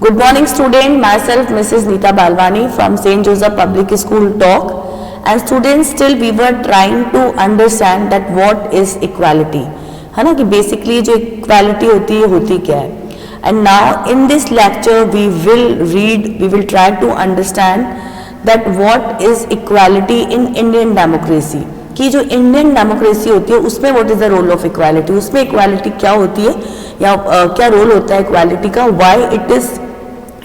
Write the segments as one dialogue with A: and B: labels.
A: Good morning student, myself Mrs. Neeta Balwani from St. Joseph Public School Talk, and students still we were trying to understand that what is equality, है ना, कि basically जो equality होती क्या है. And now in this lecture we will try to understand that what is equality in Indian democracy, कि जो Indian democracy होती है उसमें what is the role of equality, उसमें इक्वालिटी क्या होती है या क्या रोल होता है इक्वालिटी का, why it is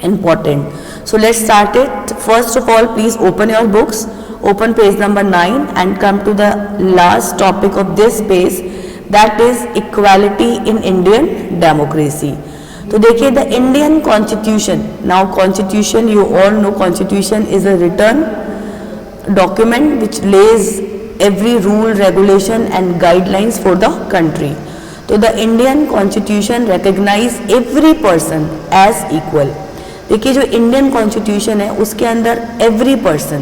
A: important. So let's start it. First of all please open your books, open page number 9 and come to the last topic of this page, that is equality in Indian democracy. तो देखिए the Indian constitution. Now constitution, you all know constitution is a written document which lays every rule, regulation and guidelines for the country. तो the Indian Constitution recognize every person as equal. देखिए जो Indian constitution है उसके अंदर every person,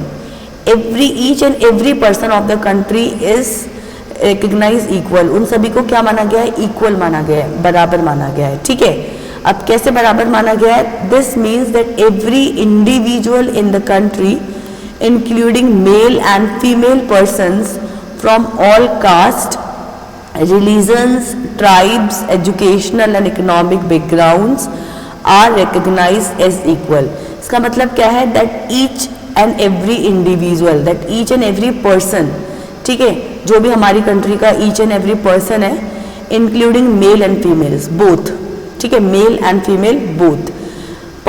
A: each and every person of the country is recognized equal. उन सभी को क्या माना गया है? इक्वल माना गया है, बराबर माना गया है. ठीक है, अब कैसे बराबर माना गया है? This means that every individual in the country including male and female persons from all caste, religions, tribes, educational and economic backgrounds are recognized as equal. इसका मतलब क्या है? That each and every individual, that each and every person, ठीक है, जो भी हमारी country का each and every person है, including male and females both, ठीक है, male and female both,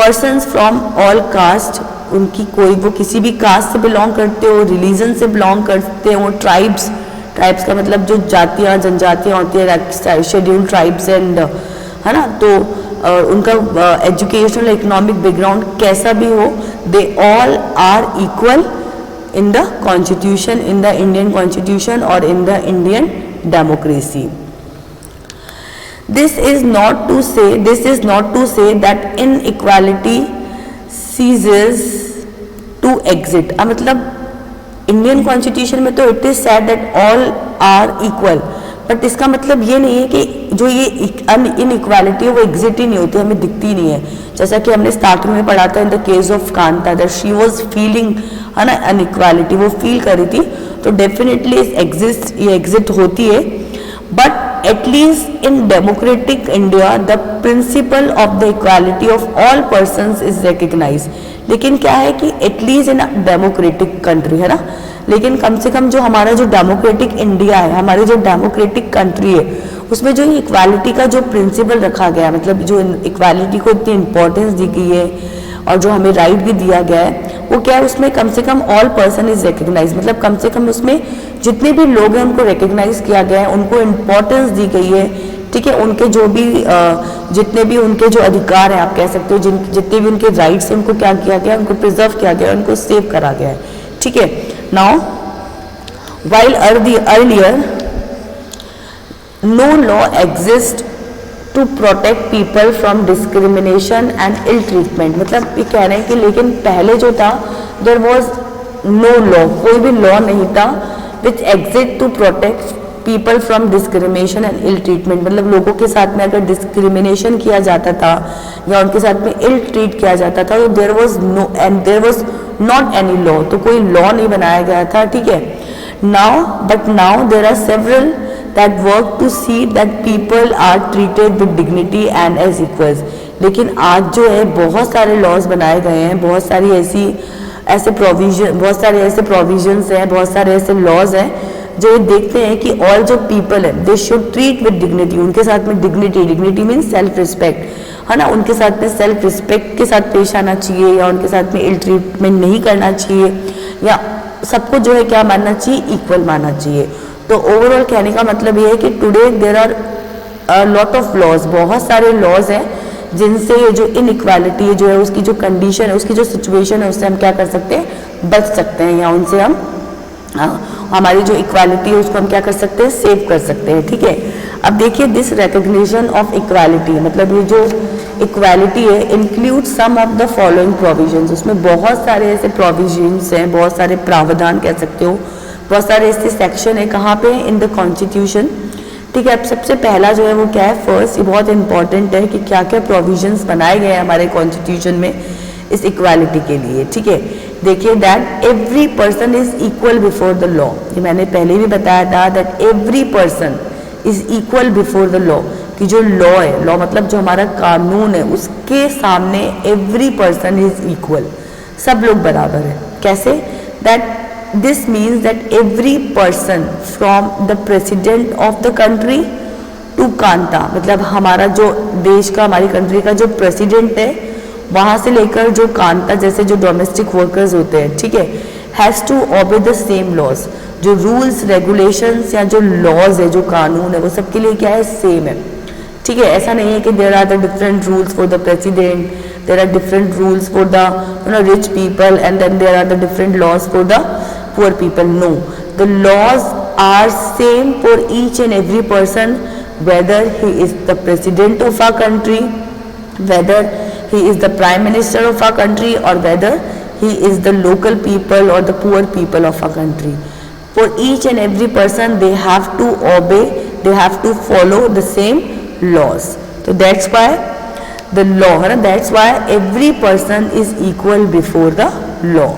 A: persons from all caste, उनकी कोई वो किसी भी कास्ट से बिलोंग करते हो, रिलीजन से बिलोंग करते हो, ट्राइब्स का मतलब जो जातियाँ जनजातियाँ होती है, शेड्यूल्ड ट्राइब्स एंड, है ना, तो उनका एजुकेशनल इकोनॉमिक बैकग्राउंड कैसा भी हो, they all are equal in the constitution, in the Indian constitution और in the Indian democracy. This is not to say that inequality ceases to exist. मतलब Indian constitution में तो it is said that all are equal, but इसका मतलब ये नहीं है कि जो ये इनइक्वालिटी है वो एग्जिट ही नहीं होती, हमें दिखती नहीं है. जैसा कि हमने स्टार्टिंग में पढ़ा था in the case of Kanta, that she was feeling, है ना, अनइक्वालिटी, वो फील कर रही थी. तो डेफिनेटली ये एग्जिट होती है, but at least in democratic India the principle of the equality of all persons is recognized. लेकिन क्या है कि at least in a democratic country, है ना, लेकिन कम से कम जो हमारा जो डेमोक्रेटिक इंडिया है, हमारी जो डेमोक्रेटिक कंट्री है, उसमें जो इक्वालिटी का जो प्रिंसिपल रखा गया, मतलब जो इक्वालिटी को इतनी इंपॉर्टेंस दी गई है और जो हमें राइट भी दिया गया है, वो क्या है, उसमें कम से कम ऑल पर्सन इज रिकग्नाइज, मतलब कम से कम उसमें जितने भी लोग हैं उनको रिकग्नाइज किया गया है, उनको इम्पोर्टेंस दी गई है. ठीक है, उनके जो भी जितने भी उनके जो अधिकार हैं, आप कह सकते हो, जितने भी उनके राइट्स हैं, उनको क्या किया गया, उनको प्रिजर्व किया गया, उनको सेव करा गया है. ठीक है, now while earlier no law exist to protect people from discrimination and ill treatment. मतलब ये कह रहे हैं कि लेकिन पहले जो था देयर वाज नो लॉ, कोई भी लॉ नहीं था which exist to protect people from discrimination and ill treatment. मतलब लोगों के साथ में अगर डिस्क्रिमिनेशन किया जाता था या उनके साथ में इल ट्रीट किया जाता था, तो there was not any law, तो कोई लॉ नहीं बनाया गया था. ठीक है, now there are several that work to see that people are treated with dignity and as equals. लेकिन आज जो है बहुत सारे लॉज बनाए गए हैं, बहुत सारे ऐसे प्रोविजंस हैं, बहुत सारे ऐसे लॉज हैं जो ये देखते हैं कि ऑल जो पीपल है they should treat with dignity. उनके साथ में डिग्निटी मीन्स सेल्फ रिस्पेक्ट, है ना, उनके साथ में सेल्फ रिस्पेक्ट के साथ पेश आना चाहिए, या उनके साथ में इल ट्रीटमेंट नहीं करना चाहिए, या सबको जो है क्या मानना चाहिए, इक्वल मानना चाहिए. तो ओवरऑल कहने का मतलब ये है कि today there are lot of laws, बहुत सारे लॉज हैं जिनसे ये जो इनइक्वालिटी जो है, उसकी जो कंडीशन है, उसकी जो सिचुएशन है, उससे हम क्या कर सकते हैं, बच सकते हैं, या उनसे हम हमारी जो इक्वालिटी है उसको हम क्या कर सकते हैं, सेव कर सकते हैं. ठीक है, अब देखिए दिस रिकग्निशन ऑफ इक्वालिटी, मतलब ये जो इक्वालिटी है include some of the following provisions. उसमें बहुत सारे ऐसे प्रोविजंस हैं, बहुत सारे प्रावधान कह सकते हो, बहुत सारे ऐसे सेक्शन है. कहाँ पे? इन द कॉन्स्टिट्यूशन ठीक है। अब सबसे पहला जो है वो क्या है, फर्स्ट, ये बहुत इंपॉर्टेंट है कि क्या क्या प्रोविजंस बनाए गए हैं हमारे कॉन्स्टिट्यूशन में इस इक्वालिटी के लिए। ठीक है, देखिए that every person is equal before the law. ये मैंने पहले भी बताया था that every person is equal before the law, कि जो लॉ है, लॉ मतलब जो हमारा कानून है, उसके सामने एवरी पर्सन इज इक्वल, सब लोग बराबर है। कैसे? That this means that every person from the president of the country to कांता, मतलब हमारा जो देश का, हमारी कंट्री का जो प्रेसिडेंट है, वहाँ से लेकर जो कांता जैसे जो डोमेस्टिक वर्कर्स होते हैं, ठीक है, has to obey the same laws. जो रूल्स रेगुलेशंस या जो लॉज है, जो कानून है, वो सबके लिए क्या है, सेम है। ठीक है, ऐसा नहीं है कि there are the different rules for the president, there are different rules for the rich people and then there are the different laws for the poor people. No, the laws are same for each and every person, whether he is the president of our country, whether he is the prime minister of our country, or whether he is the local people or the poor people of our country. For each and every person they have to obey, they have to follow the same laws. So that's why the law, that's why every person is equal before the law.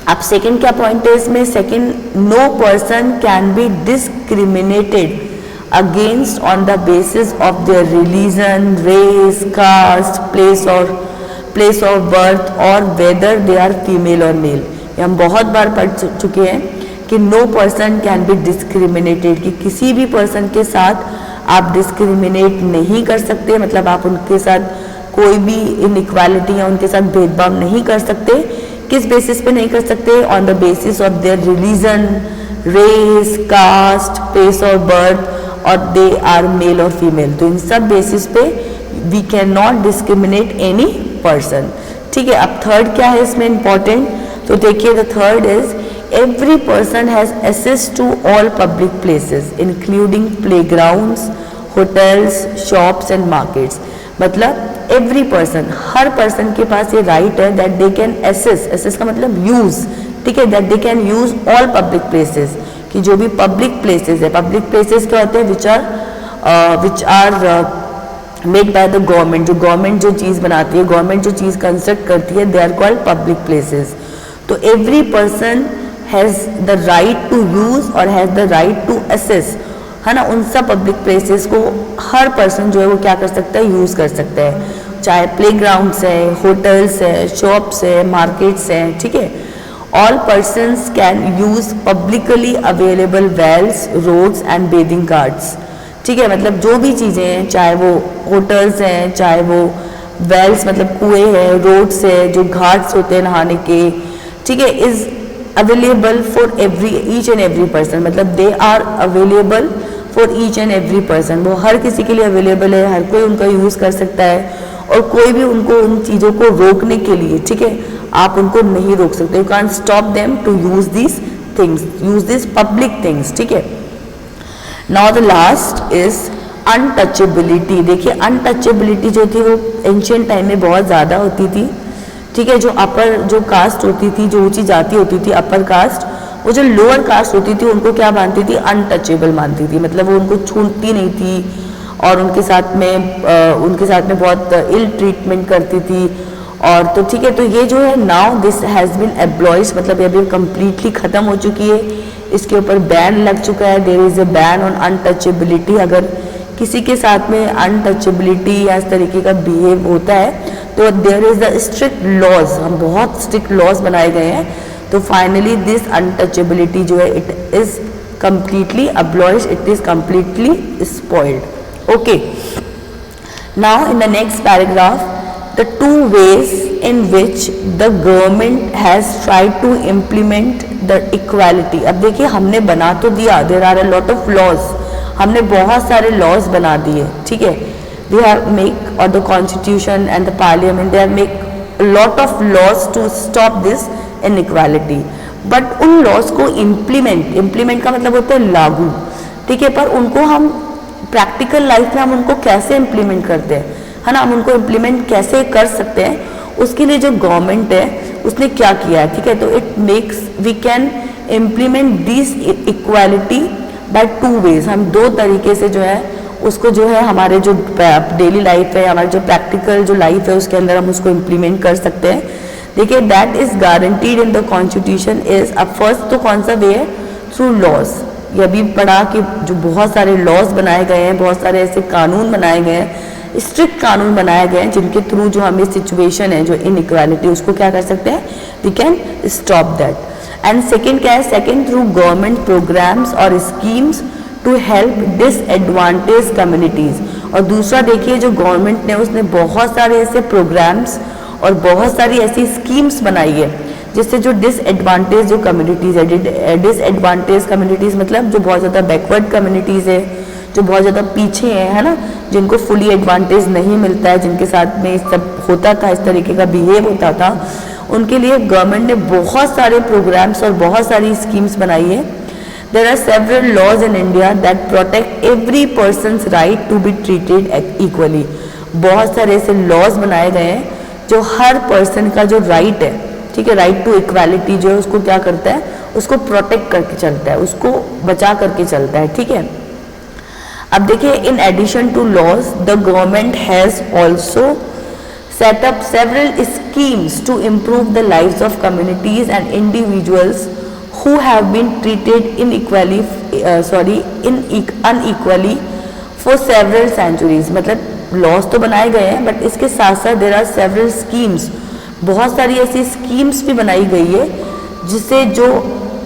A: अब second क्या point है इसमें? Second, no person can be discriminated against on the basis of their religion, race, caste, place of birth or whether they are female or male. ये हम बहुत बार पढ़ चुके हैं कि no person can be discriminated, कि किसी भी पर्सन के साथ आप डिस्क्रिमिनेट नहीं कर सकते, मतलब आप उनके साथ कोई भी इनइक्वालिटी या उनके साथ भेदभाव नहीं कर सकते। किस बेसिस पे नहीं कर सकते? On the basis of their religion, race, caste, place of birth, और दे आर मेल और फीमेल। तो इन सब बेसिस पे we can not discriminate any person. ठीक है, अब थर्ड क्या है इसमें इंपॉर्टेंट? तो देखिए, the third is every person has access to all public places including playgrounds, hotels, shops and markets. मतलब एवरी पर्सन, हर पर्सन के पास ये राइट है दैट दे कैन एक्सेस का मतलब यूज, ठीक है, that they can use all public places, कि जो भी पब्लिक प्लेसेस है, पब्लिक प्लेसेस क्या होते हैं? Which are made by the government. जो गवर्नमेंट जो चीज़ बनाती है, गवर्नमेंट जो चीज़ कंस्ट्रक्ट करती है, they are called public places. तो every person has the right to use और has the right to access, है ना। उन सब पब्लिक प्लेसेस को हर पर्सन जो है वो क्या कर सकता है? यूज़ कर सकता है, चाहे प्ले ग्राउंड्स है, होटल्स है, शॉप्स है, मार्केट्स हैं। ठीक है, all persons can use publicly available wells, roads and bathing ghats। ठीक है, मतलब जो भी चीज़ें हैं, चाहे वो होटल्स हैं, चाहे वो वेल्स मतलब कुएं हैं, रोड्स है, जो घाट्स होते हैं नहाने के, ठीक है, is available for each and every person, मतलब they are available for each and every person. वो हर किसी के लिए अवेलेबल है, हर कोई उनका यूज़ कर सकता है, और कोई भी उनको उन चीज़ों को रोकने के लिए, ठीक है, आप उनको नहीं रोक सकते। You can stop them to use this things, use this public things. ठीक है, now the last is untouchability. देखिए, अनटचेबिलिटी जो थी वो एंशियंट टाइम में बहुत ज़्यादा होती थी। ठीक है, जो अपर जो कास्ट होती थी, जो ऊंची जाति होती थी, अपर कास्ट, वो जो लोअर कास्ट होती थी उनको क्या मानती थी? अनटचेबल मानती थी, मतलब वो उनको छूती नहीं थी और उनके साथ में बहुत इल ट्रीटमेंट करती थी। और तो ठीक है, तो ये जो है नाउ दिस हैज़ बीन एब्लॉइज, मतलब ये अभी कम्प्लीटली ख़त्म हो चुकी है, इसके ऊपर बैन लग चुका है। There is a ban on untouchability. अगर किसी के साथ में अनटचेबिलिटी या इस तरीके का बिहेव होता है तो there is the strict laws, हम बहुत स्ट्रिक्ट लॉज बनाए गए हैं। तो फाइनली दिस अनटचेबिलिटी जो है it is completely abolished, it is completely spoiled. Okay, now in the next paragraph, the two ways in which the government has tried to implement the equality। अब देखिए, हमने बना तो दिया, there are a lot of laws, हमने बहुत सारे laws बना दिए। ठीक है, we have make or the constitution and the parliament they have make a lot of laws to stop this inequality, but उन laws को implement का मतलब होता है लागू। ठीक है, पर उनको हम प्रैक्टिकल लाइफ में हम उनको कैसे इम्प्लीमेंट करते हैं, है ना, हम उनको इम्प्लीमेंट कैसे कर सकते हैं, उसके लिए जो गवर्नमेंट है उसने क्या किया है। ठीक है, तो it makes we can implement this equality by 2 ways, हम 2 तरीके से जो है उसको जो है हमारे जो डेली लाइफ है, हमारे जो प्रैक्टिकल जो लाइफ है उसके अंदर हम उसको इम्प्लीमेंट कर सकते हैं। देखिए that is guaranteed in the constitution is, अब फर्स्ट तो कौन सा वे है, थ्रू लॉज। ये अभी पढ़ा कि जो बहुत सारे लॉज बनाए गए हैं, बहुत सारे ऐसे कानून बनाए गए हैं, स्ट्रिक्ट कानून बनाए गए हैं जिनके थ्रू जो हमें सिचुएशन है जो इनइक्वालिटी उसको क्या कर सकते हैं, we can stop that. And second क्या है, सेकेंड थ्रू गवर्नमेंट प्रोग्राम्स और schemes to help disadvantage communities. और दूसरा देखिए जो गवर्नमेंट ने उसने बहुत सारे ऐसे प्रोग्राम्स और बहुत सारी ऐसी स्कीम्स बनाई है जिससे जो डिसएडवांटेज जो कम्युनिटीज़ है, डिसएडवांटेज कम्युनिटीज़ मतलब जो बहुत ज़्यादा बैकवर्ड कम्युनिटीज़ है, जो बहुत ज़्यादा पीछे हैं, है ना, जिनको फुली एडवांटेज नहीं मिलता है, जिनके साथ में इस सब होता था, इस तरीके का बिहेव होता था, उनके लिए गवर्नमेंट ने बहुत सारे प्रोग्राम्स और बहुत सारी स्कीम्स बनाई है। There are several laws in India that protect every person's right to be treated equally. बहुत सारे ऐसे लॉज बनाए गए हैं जो हर पर्सन का जो राइट है, ठीक है, राइट टू इक्वालिटी जो है उसको क्या करता है, उसको प्रोटेक्ट करके चलता है, उसको बचा करके चलता है, ठीक है। अब देखिए in addition to laws the government has also set up several schemes to improve the lives of communities and individuals who have been treated unequally for several centuries। मतलब लॉज तो बनाए गए हैं बट इसके साथ साथ देयर आर सेवरल स्कीम्स, बहुत सारी ऐसी स्कीम्स भी बनाई गई है जिससे जो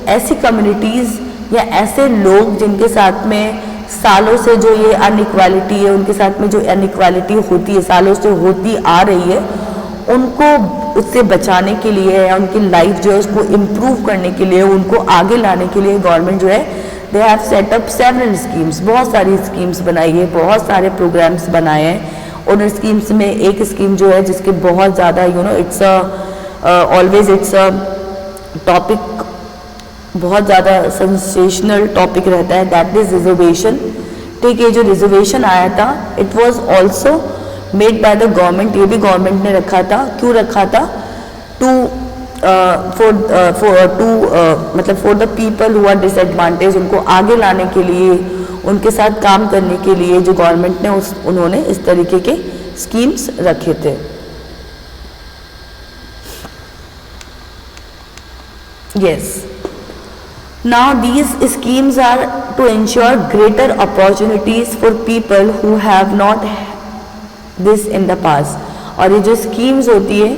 A: ऐसी कम्युनिटीज़ या ऐसे लोग जिनके साथ में सालों से जो ये अनइक्वालिटी है, उनके साथ में जो अनइक्वालिटी होती है, सालों से होती आ रही है, उनको उससे बचाने के लिए या उनकी लाइफ जो है उसको इम्प्रूव करने के लिए, उनको आगे लाने के लिए गवर्नमेंट जो है they have set up several schemes, बहुत सारी स्कीम्स बनाई है, बहुत सारे प्रोग्राम्स बनाए हैं। उन स्कीम्स में एक स्कीम जो है जिसके बहुत ज़्यादा it's always it's a topic, बहुत ज़्यादा सेंसेशनल टॉपिक रहता है, दैट इज रिजर्वेशन। ठीक है, जो रिजर्वेशन आया था it was also made by the government, ये भी गवर्नमेंट ने रखा था। क्यों रखा था? टू मतलब for the people who are disadvantage, उनको आगे लाने के लिए, उनके साथ काम करने के लिए जो गवर्नमेंट ने उन्होंने इस तरीके के स्कीम्स रखे थे। Yes. Now these schemes are to ensure greater opportunities for people who have not this in the past. और ये जो स्कीम्स होती है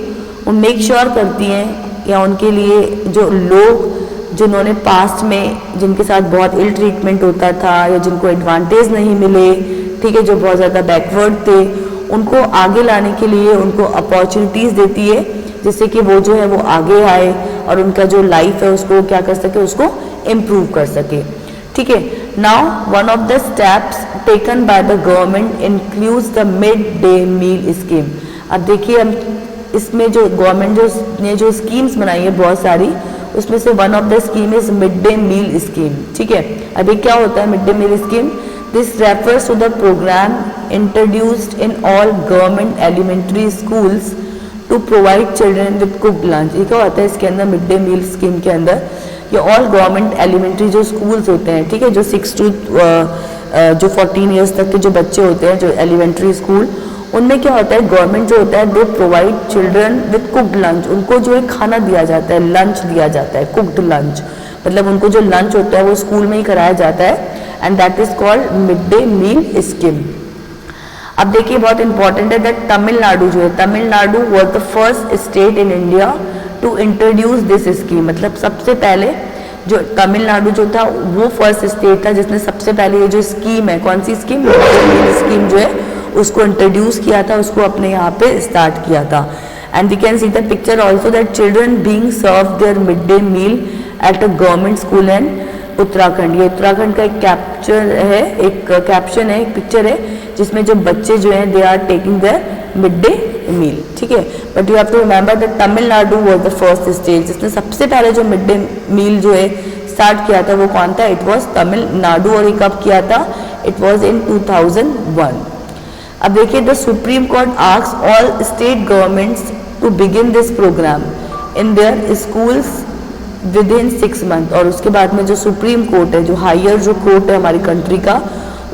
A: वो मेक श्योर करती हैं या उनके लिए जो लोग जिन्होंने पास्ट में जिनके साथ बहुत इल ट्रीटमेंट होता था या जिनको एडवांटेज नहीं मिले, ठीक है, जो बहुत ज़्यादा बैकवर्ड थे, उनको आगे लाने के लिए उनको अपॉर्चुनिटीज़ देती है जिससे कि वो जो है वो आगे आए और उनका जो लाइफ है उसको क्या कर सके, उसको इम्प्रूव कर सके। ठीक है, now one of the steps taken by the government includes the mid day meal scheme. अब देखिए हम इसमें जो गवर्नमेंट ने जो स्कीम्स बनाई है बहुत सारी, उसमें से one of the scheme is mid day meal scheme. ठीक है, अभी क्या होता है mid day meal scheme? This refers to the program introduced in all government elementary schools to provide children with cooked lunch. ये क्या होता है इसके अंदर मिड डे मील स्कीम के अंदर? ये ऑल गवर्नमेंट एलिमेंट्री जो स्कूल्स होते हैं, ठीक है, जो 6 to जो 14 ईयर्स तक के जो बच्चे होते हैं जो एलिमेंट्री स्कूल, उनमें क्या होता है गवर्नमेंट जो होता है they provide children with cooked lunch. उनको जो है खाना दिया जाता है, लंच दिया जाता है, कुक्ड लंच, मतलब उनको जो लंच होता है वो स्कूल में ही कराया जाता है and that is called mid day meal scheme. अब देखिए बहुत इंपॉर्टेंट है दैट तमिलनाडु जो है, Tamil Nadu was the first state in India to introduce this scheme. मतलब सबसे पहले जो तमिलनाडु जो था वो फर्स्ट स्टेट था जिसने सबसे पहले ये जो स्कीम है, कौन सी scheme, mid day meal scheme जो है उसको इंट्रोड्यूस किया था, उसको अपने यहाँ पे स्टार्ट किया था। And we can see the picture also that children being serve their mid day meal at a government school in Uttarakhand. ये उत्तराखंड का एक कैप्चर है, एक कैप्शन है, एक पिक्चर है जिसमें जो बच्चे जो हैं they are taking their mid day meal. ठीक है, but you have to remember that Tamil Nadu was the first state जिसने सबसे पहले जो मिड डे मील जो है स्टार्ट किया था वो कौन था? It was Tamil Nadu. और ये कब किया था? It was in 2001। अब देखिए the Supreme Court asks all state governments to begin this programme in their schools within 6 month. और उसके बाद में जो सुप्रीम कोर्ट है, जो हायर जो कोर्ट है हमारी कंट्री का,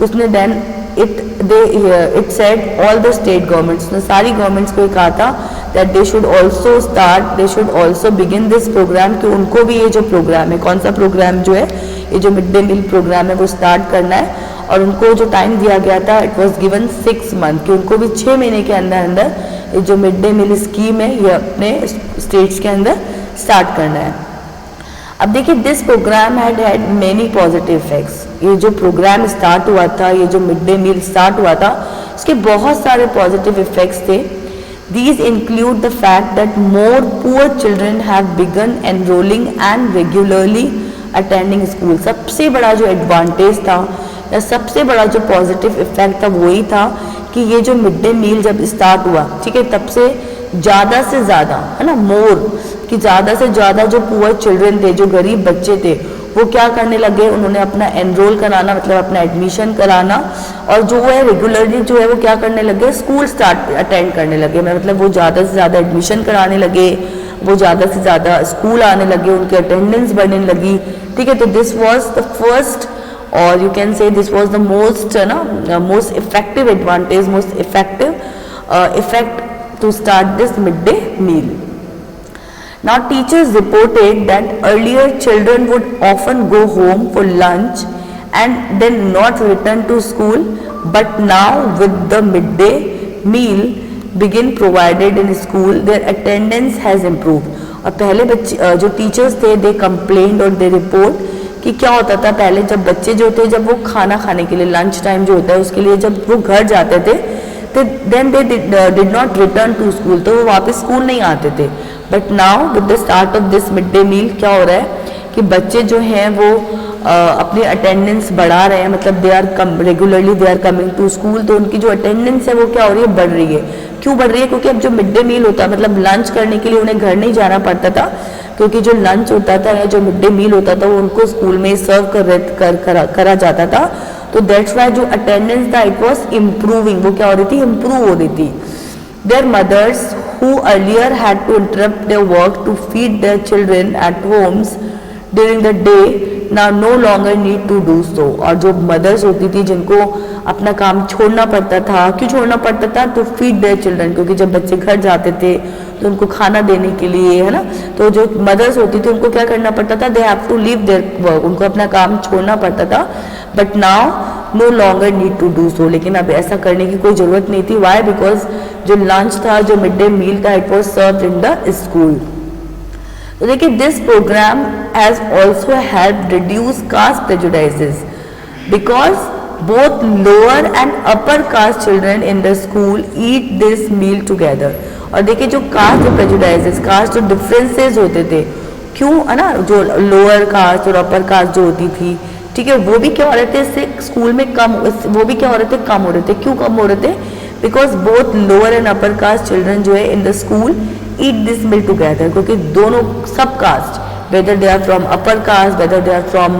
A: उसने then it said all the state governments ने, सारी गवर्नमेंट्स को कहा था that they should also begin this program, कि उनको भी ये जो प्रोग्राम है, कौन सा प्रोग्राम जो है, ये जो मिड डे मील प्रोग्राम है वो स्टार्ट करना है। और उनको जो टाइम दिया गया था, इट वॉज गिवन 6 मंथ, कि उनको भी 6 महीने के अंदर अंदर ये जो मिड डे मील स्कीम है ये अपने स्टेट्स के अंदर स्टार्ट करना है। अब देखिए, this program had many positive effects. ये जो प्रोग्राम स्टार्ट हुआ था, ये जो मिड डे मील स्टार्ट हुआ था, उसके बहुत सारे पॉजिटिव इफेक्ट्स थे। These include the fact that more poor children have begun enrolling and regularly attending school। सबसे बड़ा जो एडवांटेज था या सबसे बड़ा जो पॉजिटिव इफेक्ट था वही था कि ये जो मिड डे मील जब स्टार्ट हुआ, ठीक है, तब से ज़्यादा, है ना, मोर, कि ज़्यादा से ज़्यादा जो पुअर चिल्ड्रन थे, जो गरीब बच्चे थे, वो क्या करने लगे, उन्होंने अपना एनरोल कराना, मतलब अपना एडमिशन कराना, और जो है रेगुलरली जो है वो क्या करने लगे, स्कूल अटेंड करने लगे। मतलब वो ज़्यादा से ज़्यादा एडमिशन कराने लगे, वो ज़्यादा से ज़्यादा स्कूल आने लगे, उनकी अटेंडेंस बढ़ने लगी, ठीक है। तो दिस वॉज द फर्स्ट, और you can say this was the most effective advantage, most effective effect to start this mid day meal. Now teachers reported that earlier children would often go home for lunch and then not return to school, but now with the midday meal begin provided in school, their attendance has improved। और पहले बच्चे जो teachers थे, they complained और they report कि क्या होता था पहले, जब बच्चे जो थे, जब वो खाना खाने के लिए लंच टाइम जो होता है उसके लिए जब वो घर जाते थे, तो then they did not return to school, तो वो वापस स्कूल नहीं आते थे। But now with the start of this mid day meal क्या हो रहा है कि बच्चे जो हैं वो अपनी अटेंडेंस बढ़ा रहे हैं, मतलब they are regularly they are coming to school, तो उनकी जो अटेंडेंस है वो क्या हो रही है, बढ़ रही है। क्यों बढ़ रही है? क्योंकि अब जो मिड डे मील होता है, मतलब लंच करने के लिए उन्हें घर नहीं जाना पड़ता था, क्योंकि जो लंच होता था या जो मिड डे मील होता था वो उनको स्कूल में सर्व करा जाता था। तो दैट्स वाई जो अटेंडेंस था इट वॉज इम्प्रूविंग, वो क्या हो रही थी, इम्प्रूव हो रही थी। Their mothers who earlier had to interrupt their work to feed their children at homes during the day now no longer need to do so। और जो मदर्स होती थी जिनको अपना काम छोड़ना पड़ता था, क्यों छोड़ना पड़ता था, to feed their children, क्योंकि जब बच्चे घर जाते थे तो उनको खाना देने के लिए, है ना, तो जो मदर्स होती थी उनको क्या करना पड़ता था, they have to leave their work, उनको अपना काम छोड़ना पड़ता था। But now no longer need to do so, लेकिन अब ऐसा करने की कोई ज़रूरत नहीं थी। वाई? बिकॉज जो लंच था, जो मिड डे मील था, it was served in the school. तो देखिए, this programme has also help reduce caste prejudices because both lower and upper caste children in the school eat this meal together. और देखिए, जो caste prejudices, caste जो differences होते थे, क्यों, है ना, जो लोअर कास्ट और अपर कास्ट जो होती थी, ठीक है, वो भी क्या हो रहे थे, इससे स्कूल में कम, वो भी क्या हो रहे थे, कम हो रहे थे। क्यों कम हो रहे थे? Because both lower and upper caste children जो है in the school eat this meal together, क्योंकि दोनों सब caste, whether they are from upper caste, whether they are from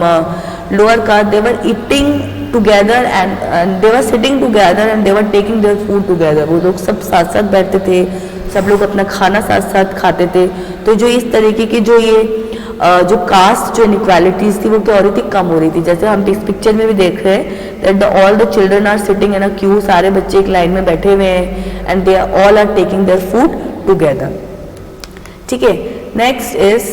A: lower caste, they were eating together and they were sitting together and they were taking their food together. वो लोग सब साथ साथ बैठते थे, सब लोग अपना खाना साथ साथ खाते थे। तो जो इस तरीके की जो ये जो कास्ट जो इनइक्वालिटीज थी वो क्या हो रही थी, कम हो रही थी। जैसे हम इस पिक्चर में भी देख रहे हैं that all the children are sitting in a queue, सारे बच्चे एक लाइन में बैठे हुए हैं and they all are taking their food together. ठीक है, नेक्स्ट इज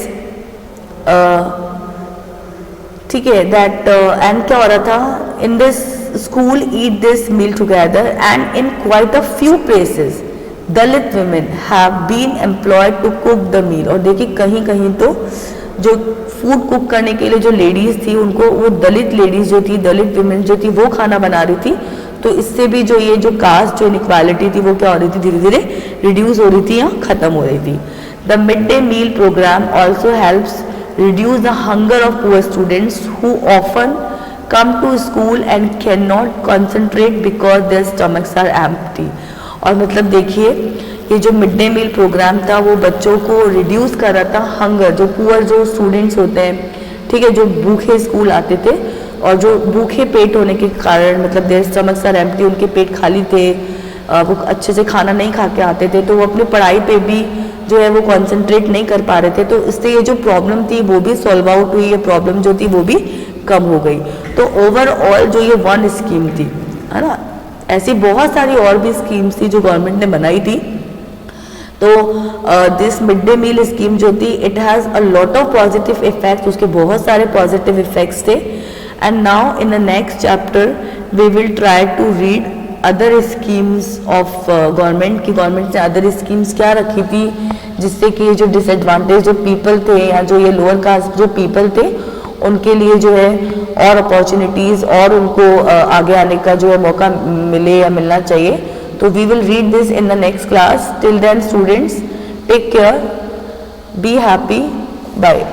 A: ठीक है दैट एंड क्या हो रहा था, in this school eat this meal together and in quite a few places Dalit women have been employed to cook the meal। और देखिए, कहीं कहीं तो जो फूड कुक करने के लिए जो लेडीज थी उनको, वो दलित लेडीज जो थी, दलित विमेन जो थी, वो खाना बना रही थी। तो इससे भी जो ये जो कास्ट जो इनइक्वालिटी थी वो क्या हो रही थी, धीरे धीरे रिड्यूस हो रही थी या खत्म हो रही थी। The mid day meal programme also helps reduce the hunger of poor students who often come to school and can not concentrate because their stomachs are empty. और मतलब देखिए, ये जो मिड डे मील प्रोग्राम था वो बच्चों को reduce कर रहा था हंगर, जो पुअर जो स्टूडेंट्स होते हैं, ठीक है, जो भूखे स्कूल आते थे और जो भूखे पेट होने के कारण, मतलब देयर स्टमक्स आर एम्प्टी, उनके पेट खाली थे, वो अच्छे से खाना नहीं खा के आते थे, तो वो अपनी पढ़ाई पे भी जो है वो कंसंट्रेट नहीं कर पा रहे थे, तो इससे ये जो प्रॉब्लम थी वो भी सॉल्व आउट हुई, ये प्रॉब्लम जो थी वो भी कम हो गई। तो ओवरऑल जो ये वन स्कीम थी, है ना, ऐसी बहुत सारी और भी स्कीम्स थी जो गवर्नमेंट ने बनाई थी। तो this mid day meal scheme जो थी, it has a lot of positive effects, उसके बहुत सारे पॉजिटिव इफेक्ट्स थे। And now in the next chapter we will try to read other schemes of government, की गवर्नमेंट ने अदर स्कीम्स क्या रखी थी जिससे कि जो डिसएडवांटेज जो पीपल थे या जो ये लोअर कास्ट जो पीपल थे उनके लिए जो है और अपॉर्चुनिटीज़ और उनको आगे आने का जो है मौका मिले या मिलना चाहिए। तो we will read this in the next class. Till then students, take care, be happy, bye.